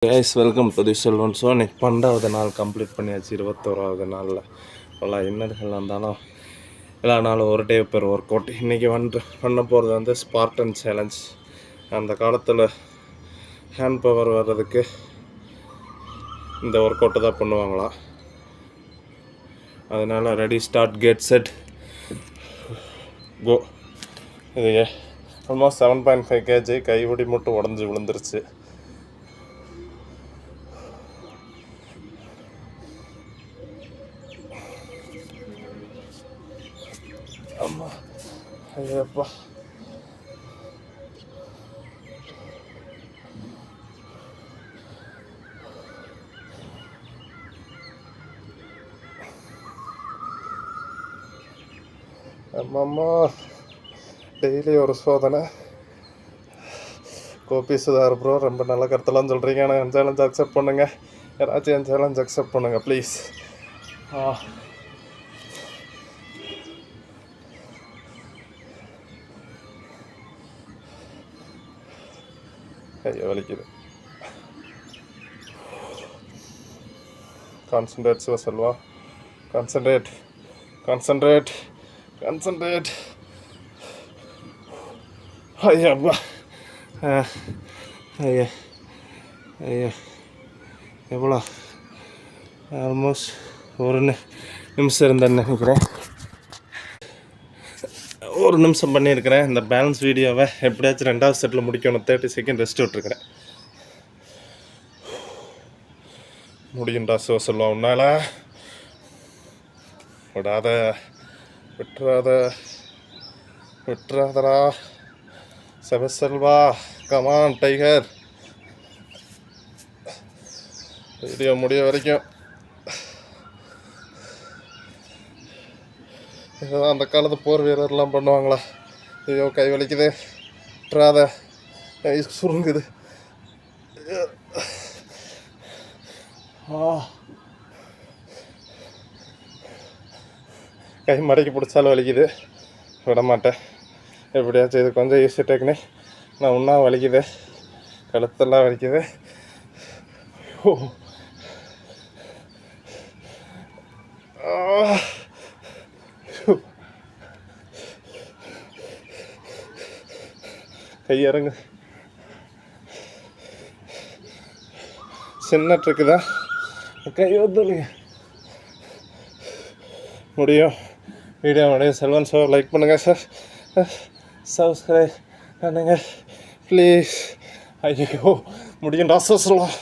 Guys welcome to the Selvan. So இன்னைக்கு 12வது நாள் கம்ப்ளீட் பண்ணியாச்சு. 21வது நாளில் பல இன்னல்கள் இருந்தாலும் எல்லா நாளும் ஒரு டே பெர் ஒர்க் அவுட். இன்றைக்கி பண்ண போகிறது ஸ்பார்டன் சேலஞ்ச். அந்த காலத்தில் ஹேண்ட் பவர் வர்றதுக்கு இந்த ஒர்க் அவுட்டு தான் பண்ணுவாங்களாம். அதனால் ready start get set go. இது ஆல்மோஸ்ட் 7.5 kg. கைவிடி மட்டும் உடஞ்சி விழுந்துருச்சு. அம்மா ஐயப்பா, அம்மா டெய்லி ஒரு சோதனை. கோபி சுதார் ப்ரோ, ரொம்ப நல்ல கருத்தெல்லாம் சொல்கிறீங்க. ஆனால் என் சேலஞ்ச் அக்செப்ட் பண்ணுங்கள். யாராச்சும் என் சேலஞ்ச் அக்செப்ட் பண்ணுங்கள் ப்ளீஸ். ஐயோ வலிக்குது. Concentrate Sivaselva, concentrate concentrate concentrate. ஐயாப்பா, ஐயா ஐயா எவ்வளோ ஆல்மோஸ்ட் ஒரு நிமிஷம் இருந்தேன்னு நினைக்கிறேன். ஒரு நிமிஷம் பண்ணியிருக்கிறேன். இந்த பேலன்ஸ் வீடியோவை எப்படியாச்சும் 2வது செட்டில் முடிக்கணும். 30 செகண்ட் ரெஸ்ட் விட்டுருக்கிறேன். முடியும்டா சிவசெல்வா, உன்னால விடாத, விட்டுறாதடா சிவசெல்வா. Come on tiger. வீடியோ முடிய வரைக்கும் இதுதான் அந்த காலத்து போர் வீரர்லாம் பண்ணுவாங்களா. ஐயோ கை வலிக்குது, விட்டுறாத, கை சுருங்குது. கை மடக்கி பிடிச்சாலும் வலிக்குது, விட மாட்டேன். எப்படியாச்சும் இது கொஞ்சம் ஈஸி டெக்னிக். நான் ஒன்றா வலிக்குது, கழுத்தெல்லாம் வலிக்குது. கையிறங்கு. சின்ன ட்ரிக்கு தான், கை வந்துடுங்க. முடியும். வீடியோ முடியும். செல்வன் ஷோ லைக் பண்ணுங்கள் சார், சப்ஸ்கிரைப் பண்ணுங்கள் ப்ளீஸ். ஐயோ முடியும். சொல்லலாம்.